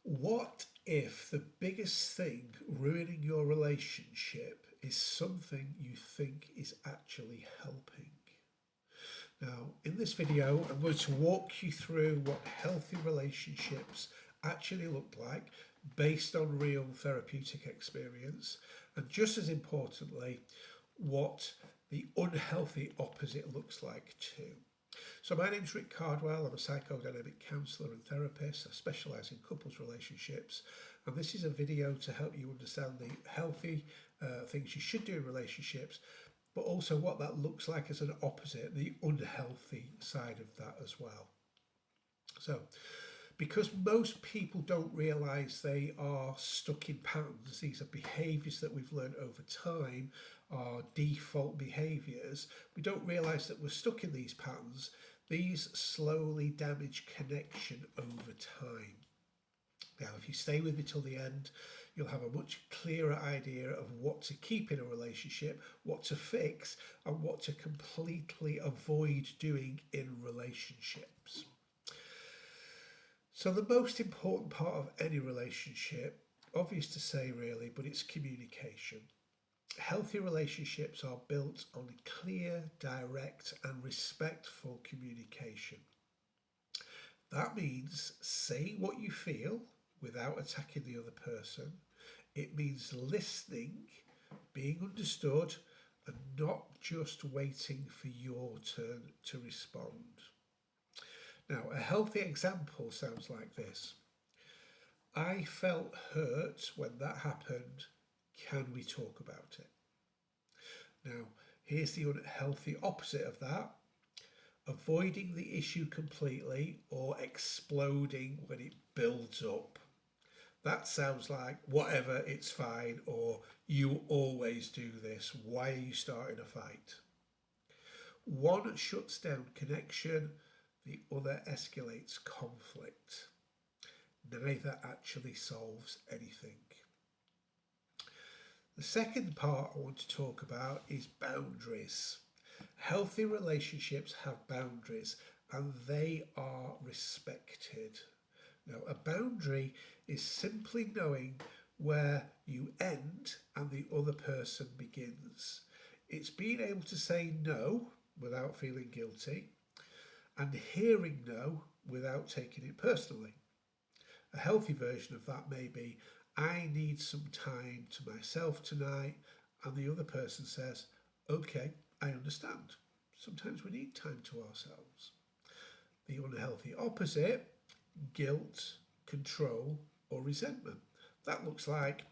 What if the biggest thing ruining your relationship is something you think is actually helping? Now, in this video, I'm going to walk you through what healthy relationships actually look like based on real therapeutic experience, and just as importantly, what the unhealthy opposite looks like too. So my name's Rick Cardwell. I'm a psychodynamic counsellor and therapist. I specialise in couples relationships, and this is a video to help you understand the healthy things you should do in relationships, but also what that looks like as an opposite, the unhealthy side of that as well. So, because most people don't realise they are stuck in patterns, these are behaviours that we've learned over time, are default behaviours, we don't realise that we're stuck in these patterns. These slowly damage connection over time. Now, if you stay with me till the end, you'll have a much clearer idea of what to keep in a relationship, what to fix, and what to completely avoid doing in relationships. So the most important part of any relationship, obvious to say really, but it's communication. Healthy relationships are built on clear, direct, and respectful communication. That means saying what you feel without attacking the other person. It means listening, being understood, and not just waiting for your turn to respond. Now, a healthy example sounds like this. I felt hurt when that happened. Can we talk about it? Now, here's the unhealthy opposite of that. Avoiding the issue completely or exploding when it builds up. That sounds like whatever, it's fine, or you always do this. Why are you starting a fight? One shuts down connection, the other escalates conflict. Neither actually solves anything. The second part I want to talk about is boundaries. Healthy relationships have boundaries and they are respected. Now, a boundary is simply knowing where you end and the other person begins. It's being able to say no without feeling guilty and hearing no without taking it personally. A healthy version of that may be, I need some time to myself tonight, and the other person says, okay, I understand. Sometimes we need time to ourselves. The unhealthy opposite, guilt, control, or resentment. That looks like,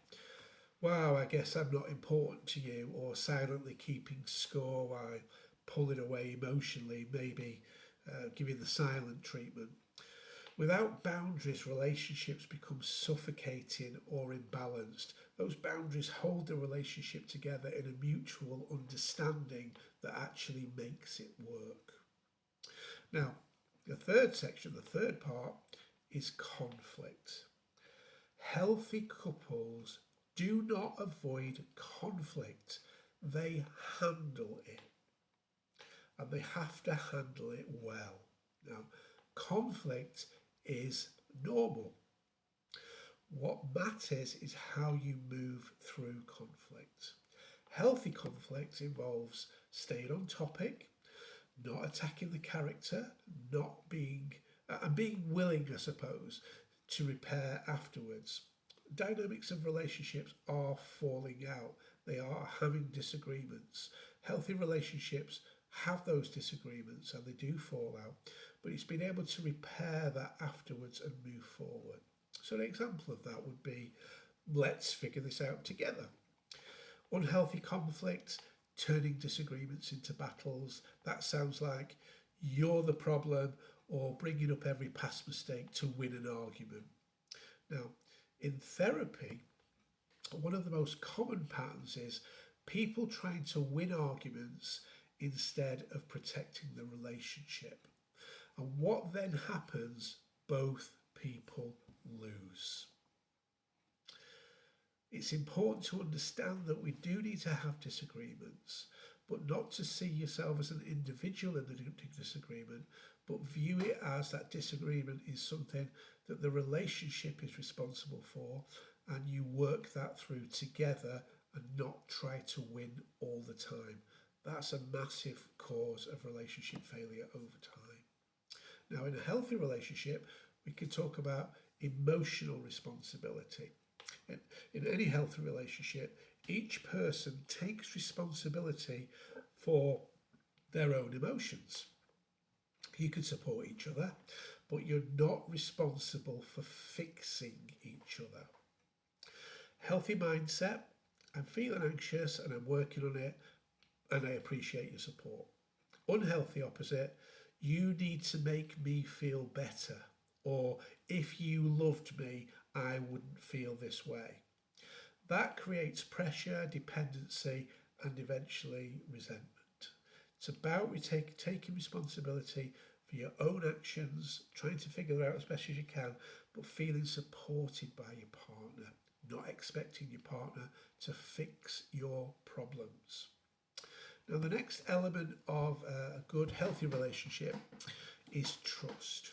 wow, I guess I'm not important to you, or silently keeping score while pulling away emotionally, maybe giving the silent treatment. Without boundaries, relationships become suffocating or imbalanced. Those boundaries hold the relationship together in a mutual understanding that actually makes it work. Now, the third section, the third part, is conflict. Healthy couples do not avoid conflict. They handle it. And they have to handle it well. Now, conflict is normal. What matters is how you move through conflict. Healthy conflict involves staying on topic, not attacking the character, and being willing, I suppose, to repair afterwards. Dynamics of relationships are falling out. They are having disagreements. Healthy relationships have those disagreements and they do fall out, but it's being able to repair that afterwards and move forward. So an example of that would be, let's figure this out together. Unhealthy conflict, turning disagreements into battles. That sounds like you're the problem, or bringing up every past mistake to win an argument. Now, in therapy, one of the most common patterns is people trying to win arguments instead of protecting the relationship. And what then happens? Both people lose. It's important to understand that we do need to have disagreements, but not to see yourself as an individual in the disagreement, but view it as that disagreement is something that the relationship is responsible for, and you work that through together and not try to win all the time. That's a massive cause of relationship failure over time. Now, in a healthy relationship, we can talk about emotional responsibility. In any healthy relationship, each person takes responsibility for their own emotions. You can support each other, but you're not responsible for fixing each other. Healthy mindset, I'm feeling anxious and I'm working on it, and I appreciate your support. Unhealthy opposite, you need to make me feel better, or if you loved me, I wouldn't feel this way. That creates pressure, dependency, and eventually resentment. It's about taking responsibility for your own actions, trying to figure it out as best as you can, but feeling supported by your partner, not expecting your partner to fix your problems. Now, the next element of a good, healthy relationship is trust.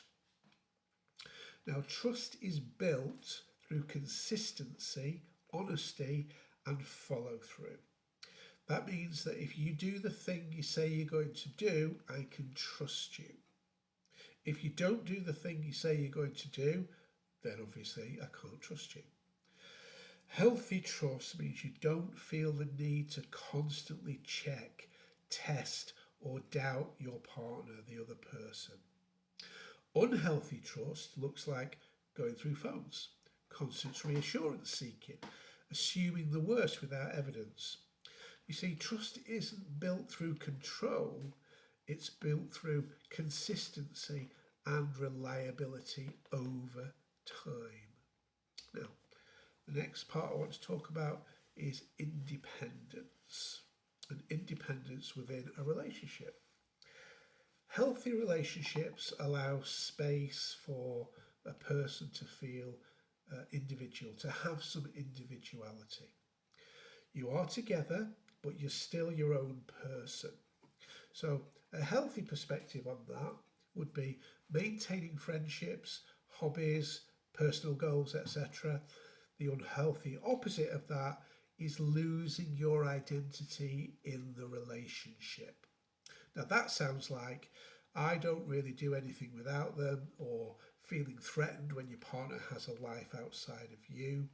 Now, trust is built through consistency, honesty, and follow through. That means that if you do the thing you say you're going to do, I can trust you. If you don't do the thing you say you're going to do, then obviously I can't trust you. Healthy trust means you don't feel the need to constantly check, test, or doubt your partner, the other person. Unhealthy trust looks like going through phones, constant reassurance seeking, assuming the worst without evidence. You see, trust isn't built through control, it's built through consistency and reliability over time. Now, the next part I want to talk about is independence, and independence within a relationship. Healthy relationships allow space for a person to feel individual, to have some individuality. You are together, but you're still your own person. So a healthy perspective on that would be maintaining friendships, hobbies, personal goals, etc. The unhealthy opposite of that is losing your identity in the relationship. Now that sounds like I don't really do anything without them, or feeling threatened when your partner has a life outside of you.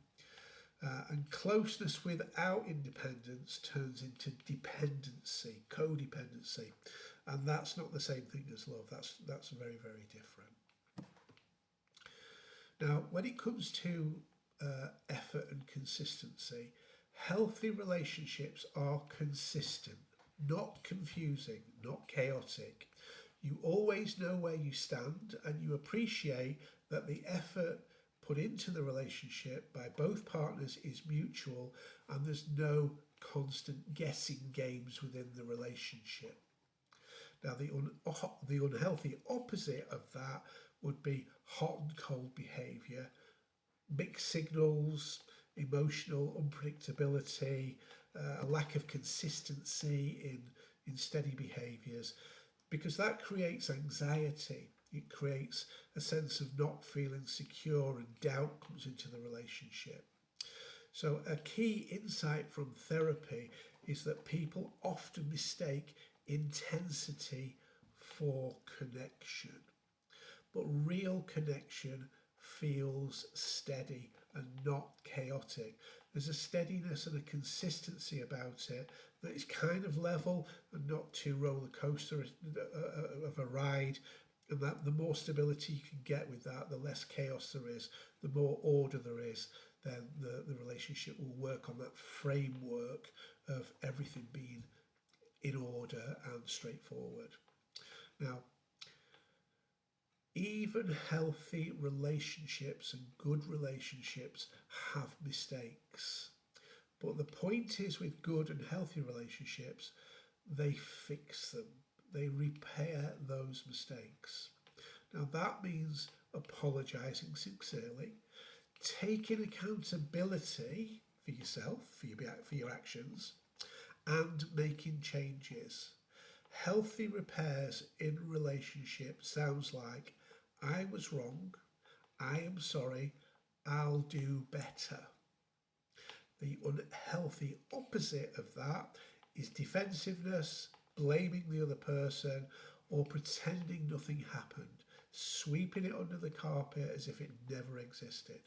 And closeness without independence turns into dependency, codependency, and that's not the same thing as love. That's very, very different. Now, when it comes to effort and consistency, healthy relationships are consistent, not confusing, not chaotic. You always know where you stand, and you appreciate that the effort put into the relationship by both partners is mutual, and there's no constant guessing games within the relationship. Now, the unhealthy opposite of that would be hot and cold behaviour, mixed signals, emotional unpredictability, a lack of consistency in steady behaviours, because that creates anxiety. It creates a sense of not feeling secure, and doubt comes into the relationship. So a key insight from therapy is that people often mistake intensity for connection. But real connection feels steady and not chaotic. There's a steadiness and a consistency about it that is kind of level and not too roller coaster of a ride. And that the more stability you can get with that, the less chaos there is, the more order there is, then the relationship will work on that framework of everything being in order and straightforward. Now, even healthy relationships and good relationships have mistakes. But the point is, with good and healthy relationships, they fix them. They repair those mistakes. Now that means apologising sincerely, taking accountability for yourself, for your actions, and making changes. Healthy repairs in relationship sounds like I was wrong, I am sorry, I'll do better. The unhealthy opposite of that is defensiveness, blaming the other person, or pretending nothing happened, sweeping it under the carpet as if it never existed.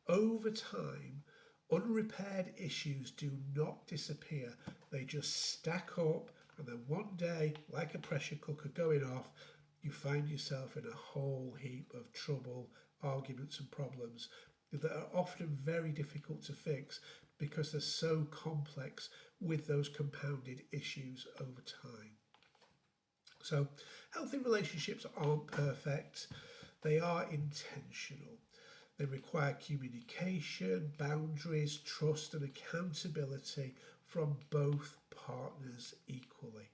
Over time, unrepaired issues do not disappear, they just stack up, and then one day, like a pressure cooker going off, you find yourself in a whole heap of trouble, arguments, and problems that are often very difficult to fix because they're so complex with those compounded issues over time. So, healthy relationships aren't perfect, they are intentional. They require communication, boundaries, trust, and accountability from both partners equally.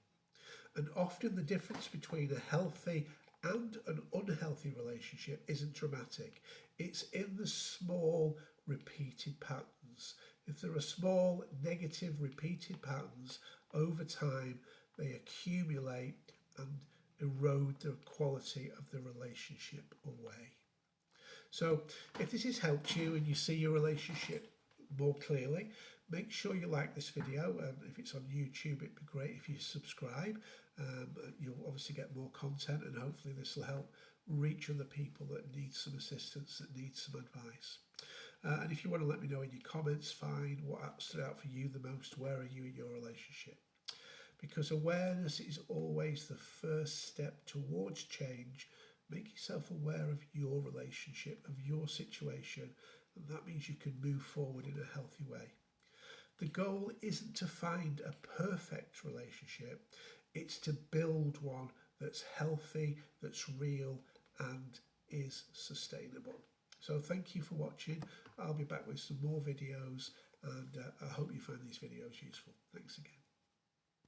And often the difference between a healthy and an unhealthy relationship isn't dramatic. It's in the small repeated patterns. If there are small negative repeated patterns over time, they accumulate and erode the quality of the relationship away. So if this has helped you and you see your relationship more clearly, make sure you like this video, and if it's on YouTube it'd be great if you subscribe. You'll obviously get more content, and hopefully this will help reach other people that need some assistance, that need some advice. And if you want to let me know in your comments, fine, what stood out for you the most, where are you in your relationship? Because awareness is always the first step towards change. Make yourself aware of your relationship, of your situation, and that means you can move forward in a healthy way. The goal isn't to find a perfect relationship, it's to build one that's healthy, that's real, and is sustainable. So thank you for watching. I'll be back with some more videos, and I hope you find these videos useful. Thanks again.